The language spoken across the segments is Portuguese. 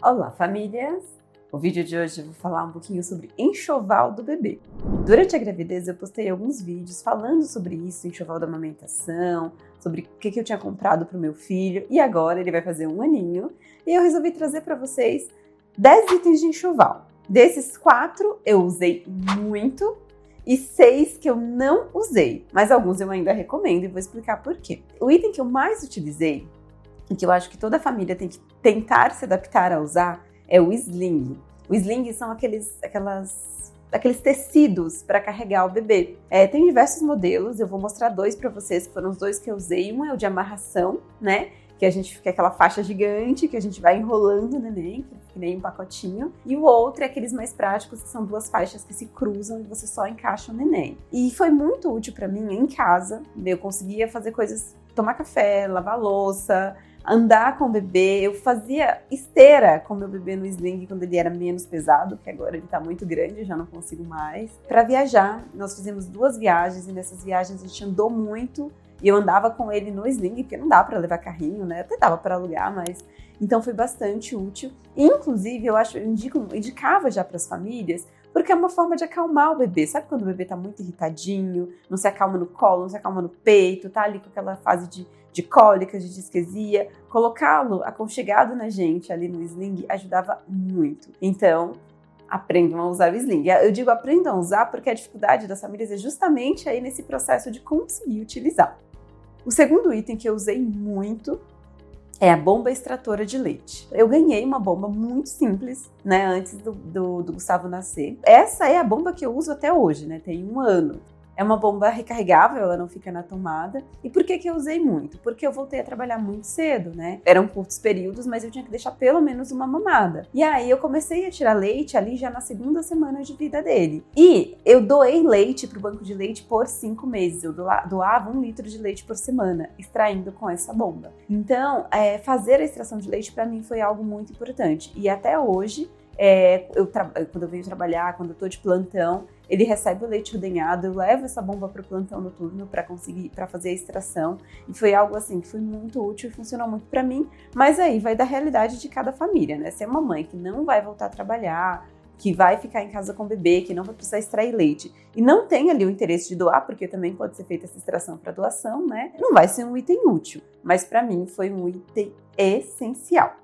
Olá, famílias! No vídeo de hoje eu vou falar um pouquinho sobre enxoval do bebê. Durante a gravidez eu postei alguns vídeos falando sobre isso, enxoval da amamentação, sobre o que eu tinha comprado para o meu filho, e agora ele vai fazer 1 aninho, e eu resolvi trazer para vocês 10 itens de enxoval. Desses 4 eu usei muito e 6 que eu não usei, mas alguns eu ainda recomendo e vou explicar por quê. O item que eu mais utilizei, e que eu acho que toda família tem que tentar se adaptar a usar, é o sling. O sling são aqueles tecidos para carregar o bebê. Tem diversos modelos, eu vou mostrar 2 para vocês, que foram os 2 que eu usei. Um é o de amarração, né? Que a gente fica aquela faixa gigante, que a gente vai enrolando o neném, que nem um pacotinho. E o outro é aqueles mais práticos, que são 2 faixas que se cruzam e você só encaixa o neném. E foi muito útil para mim em casa. Eu conseguia fazer coisas, tomar café, lavar louça, andar com o bebê. Eu fazia esteira com o meu bebê no sling quando ele era menos pesado, que agora ele tá muito grande, já não consigo mais. Para viajar, nós fizemos 2 viagens e nessas viagens a gente andou muito e eu andava com ele no sling, porque não dá para levar carrinho, né? Até dava para alugar, mas então foi bastante útil. Inclusive, eu indicava já para as famílias, porque é uma forma de acalmar o bebê. Sabe quando o bebê tá muito irritadinho, não se acalma no colo, não se acalma no peito, tá ali com aquela fase de cólica, de disquesia? Colocá-lo aconchegado na gente ali no sling ajudava muito. Então, aprendam a usar o sling. Eu digo aprendam a usar porque a dificuldade das famílias é justamente aí nesse processo de conseguir utilizar. O segundo item que eu usei muito é a bomba extratora de leite. Eu ganhei uma bomba muito simples, né, antes do Gustavo nascer. Essa é a bomba que eu uso até hoje, né, tem 1 ano. É uma bomba recarregável, ela não fica na tomada. E por que eu usei muito? Porque eu voltei a trabalhar muito cedo, né? Eram curtos períodos, mas eu tinha que deixar pelo menos uma mamada. E aí eu comecei a tirar leite ali já na 2ª semana de vida dele. E eu doei leite para o banco de leite por 5 meses. Eu doava 1 litro de leite por semana, extraindo com essa bomba. Então, fazer a extração de leite para mim foi algo muito importante. E até hoje, quando eu venho trabalhar, quando eu tô de plantão, ele recebe o leite ordenhado, eu levo essa bomba para o plantão noturno para fazer a extração, e foi algo assim que foi muito útil e funcionou muito para mim, mas aí vai da realidade de cada família, né? Se é uma mãe que não vai voltar a trabalhar, que vai ficar em casa com o bebê, que não vai precisar extrair leite, e não tem ali o interesse de doar, porque também pode ser feita essa extração para doação, né? Não vai ser um item útil, mas para mim foi um item essencial.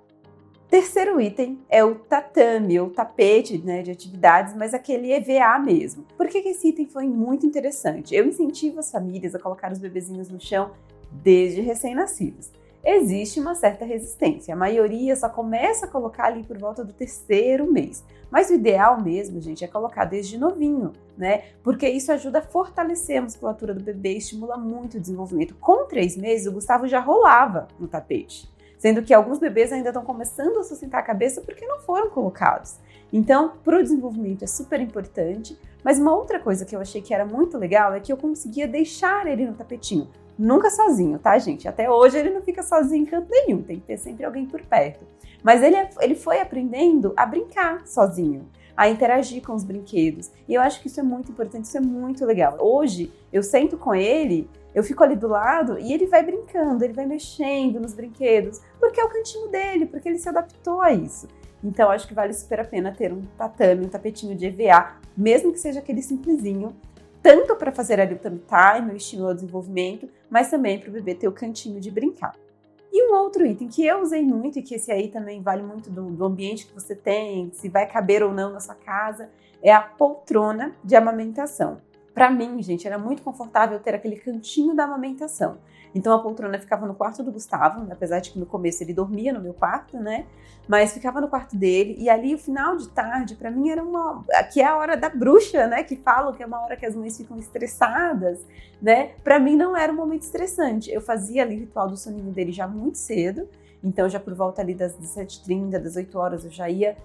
Terceiro item é o tatame, ou tapete, né, de atividades, mas aquele EVA mesmo. Por que esse item foi muito interessante? Eu incentivo as famílias a colocar os bebezinhos no chão desde recém-nascidos. Existe uma certa resistência, a maioria só começa a colocar ali por volta do 3º mês. Mas o ideal mesmo, gente, é colocar desde novinho, né? Porque isso ajuda a fortalecer a musculatura do bebê, estimula muito o desenvolvimento. Com 3 meses, o Gustavo já rolava no tapete, sendo que alguns bebês ainda estão começando a sustentar a cabeça porque não foram colocados. Então, para o desenvolvimento é super importante, mas uma outra coisa que eu achei que era muito legal é que eu conseguia deixar ele no tapetinho. Nunca sozinho, tá, gente? Até hoje ele não fica sozinho em canto nenhum, tem que ter sempre alguém por perto. Mas ele foi aprendendo a brincar sozinho, a interagir com os brinquedos. E eu acho que isso é muito importante, isso é muito legal. Hoje, eu sento com ele, eu fico ali do lado e ele vai brincando, ele vai mexendo nos brinquedos, porque é o cantinho dele, porque ele se adaptou a isso. Então, acho que vale super a pena ter um tatame, um tapetinho de EVA, mesmo que seja aquele simplesinho, tanto para fazer ali o tummy time, o estímulo ao desenvolvimento, mas também para o bebê ter o cantinho de brincar. E um outro item que eu usei muito, e que esse aí também vale muito do ambiente que você tem, se vai caber ou não na sua casa, é a poltrona de amamentação. Para mim, gente, era muito confortável ter aquele cantinho da amamentação. Então a poltrona ficava no quarto do Gustavo, apesar de que no começo ele dormia no meu quarto, né? Mas ficava no quarto dele, e ali o final de tarde, para mim, que é a hora da bruxa, né? Que falam que é uma hora que as mães ficam estressadas, né? Para mim não era um momento estressante. Eu fazia ali o ritual do soninho dele já muito cedo, então já por volta ali das 17h30, das 8 horas eu já ia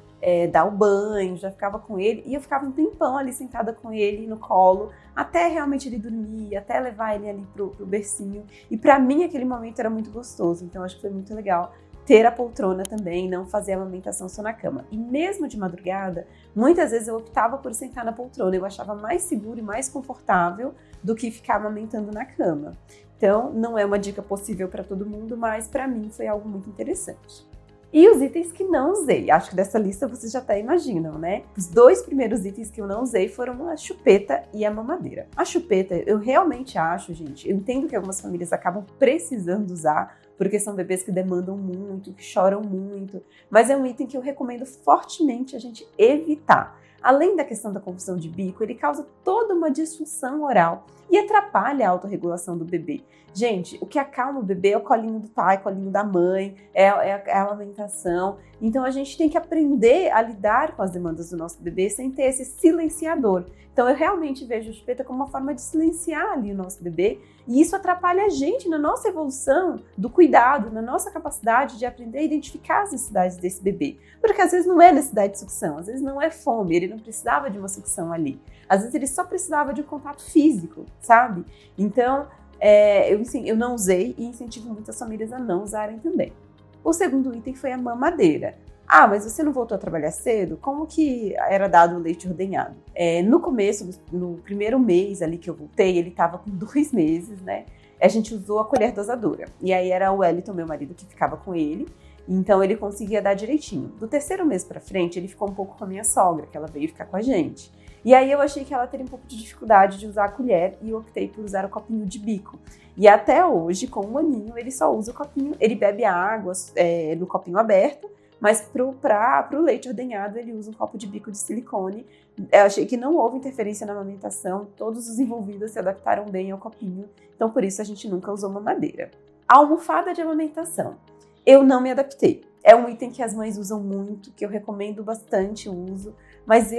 dar o banho, já ficava com ele, e eu ficava um tempão ali sentada com ele no colo, até realmente ele dormir, até levar ele ali pro bercinho. E para mim aquele momento era muito gostoso, então acho que foi muito legal ter a poltrona também, não fazer a amamentação só na cama. E mesmo de madrugada, muitas vezes eu optava por sentar na poltrona, eu achava mais seguro e mais confortável do que ficar amamentando na cama. Então, não é uma dica possível para todo mundo, mas para mim foi algo muito interessante. E os itens que não usei, acho que dessa lista vocês já até imaginam, né? Os 2 primeiros itens que eu não usei foram a chupeta e a mamadeira. A chupeta, eu realmente acho, gente, eu entendo que algumas famílias acabam precisando usar, porque são bebês que demandam muito, que choram muito, mas é um item que eu recomendo fortemente a gente evitar. Além da questão da confusão de bico, ele causa toda uma disfunção oral e atrapalha a autorregulação do bebê. Gente, o que acalma o bebê é o colinho do pai, o colinho da mãe, é a amamentação. Então a gente tem que aprender a lidar com as demandas do nosso bebê sem ter esse silenciador. Então eu realmente vejo a chupeta como uma forma de silenciar ali o nosso bebê, e isso atrapalha a gente na nossa evolução do cuidado, na nossa capacidade de aprender a identificar as necessidades desse bebê. Porque às vezes não é necessidade de sucção, às vezes não é fome, ele não precisava de uma sucção ali. Às vezes ele só precisava de um contato físico, sabe? Então, eu não usei e incentivo muitas famílias a não usarem também. O segundo item foi a mamadeira. Ah, mas você não voltou a trabalhar cedo? Como que era dado o leite ordenhado? No começo, no primeiro mês ali que eu voltei, ele estava com 2 meses, né? A gente usou a colher dosadora. E aí era o Wellington, meu marido, que ficava com ele. Então ele conseguia dar direitinho. Do 3º mês pra frente, ele ficou um pouco com a minha sogra, que ela veio ficar com a gente. E aí eu achei que ela teria um pouco de dificuldade de usar a colher e eu optei por usar o copinho de bico. E até hoje, com 1 aninho, ele só usa o copinho, ele bebe a água no copinho aberto, mas pro leite ordenhado ele usa um copo de bico de silicone. Eu achei que não houve interferência na amamentação, todos os envolvidos se adaptaram bem ao copinho, então por isso a gente nunca usou mamadeira. A almofada de amamentação. Eu não me adaptei. É um item que as mães usam muito, que eu recomendo bastante o uso, mas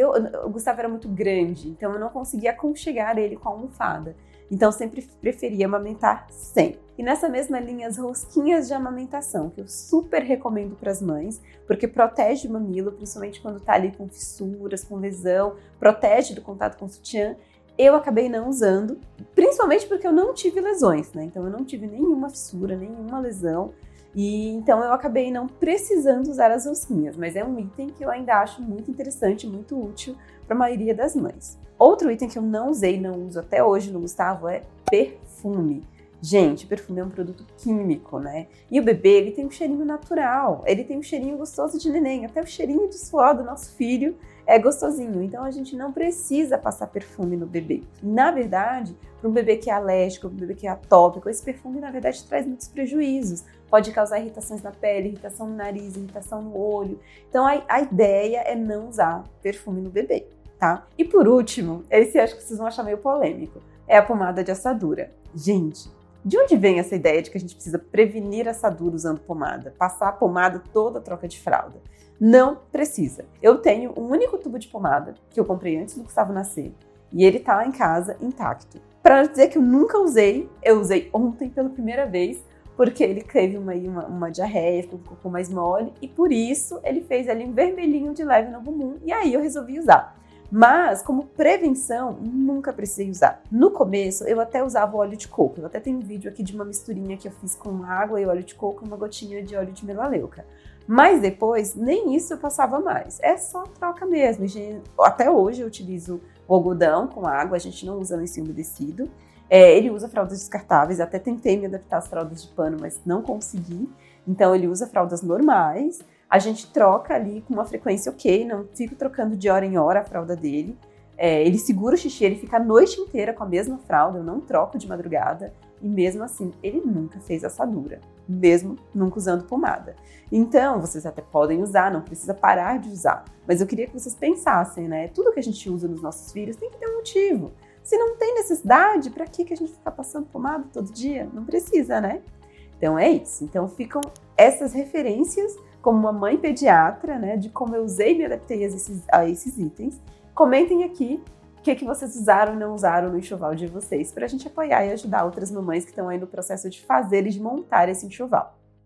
o Gustavo era muito grande, então eu não conseguia aconchegar ele com a almofada. Então sempre preferia amamentar sem. E nessa mesma linha, as rosquinhas de amamentação, que eu super recomendo para as mães, porque protege o mamilo, principalmente quando tá ali com fissuras, com lesão, protege do contato com o sutiã. Eu acabei não usando, principalmente porque eu não tive lesões, né? Então eu não tive nenhuma fissura, nenhuma lesão. E então eu acabei não precisando usar as rosquinhas, mas é um item que eu ainda acho muito interessante, muito útil para a maioria das mães. Outro item que eu não usei, não uso até hoje no Gustavo é perfume. Gente, perfume é um produto químico, né? E o bebê, ele tem um cheirinho natural, ele tem um cheirinho gostoso de neném, até o cheirinho de suor do nosso filho é gostosinho. Então a gente não precisa passar perfume no bebê. Na verdade, para um bebê que é alérgico, para um bebê que é atópico, esse perfume na verdade traz muitos prejuízos. Pode causar irritações na pele, irritação no nariz, irritação no olho. Então a ideia é não usar perfume no bebê, tá? E por último, esse acho que vocês vão achar meio polêmico, é a pomada de assadura. Gente, de onde vem essa ideia de que a gente precisa prevenir assadura usando pomada? Passar a pomada toda a troca de fralda? Não precisa. Eu tenho um único tubo de pomada que eu comprei antes do Gustavo nascer e ele tá em casa intacto. Para dizer que eu nunca usei, eu usei ontem pela primeira vez porque ele teve uma diarreia, ficou um pouco mais mole e por isso ele fez ali um vermelhinho de leve no bumbum e aí eu resolvi usar. Mas, como prevenção, nunca precisei usar. No começo, eu até usava o óleo de coco. Eu até tenho um vídeo aqui de uma misturinha que eu fiz com água e óleo de coco e uma gotinha de óleo de melaleuca. Mas depois, nem isso eu passava mais. É só troca mesmo. Até hoje eu utilizo o algodão com água, a gente não usa lencinho umedecido. Ele usa fraldas descartáveis, até tentei me adaptar às fraldas de pano, mas não consegui. Então ele usa fraldas normais. A gente troca ali com uma frequência ok, não fico trocando de hora em hora a fralda dele. Ele segura o xixi, ele fica a noite inteira com a mesma fralda, eu não troco de madrugada. E mesmo assim, ele nunca fez assadura, mesmo nunca usando pomada. Então, vocês até podem usar, não precisa parar de usar. Mas eu queria que vocês pensassem, né? Tudo que a gente usa nos nossos filhos tem que ter um motivo. Se não tem necessidade, para que a gente fica passando pomada todo dia? Não precisa, né? Então é isso. Então ficam essas referências como uma mãe pediatra, né, de como eu usei e me adaptei a esses itens. Comentem aqui o que vocês usaram e não usaram no enxoval de vocês, para a gente apoiar e ajudar outras mamães que estão aí no processo de fazer e de montar esse enxoval.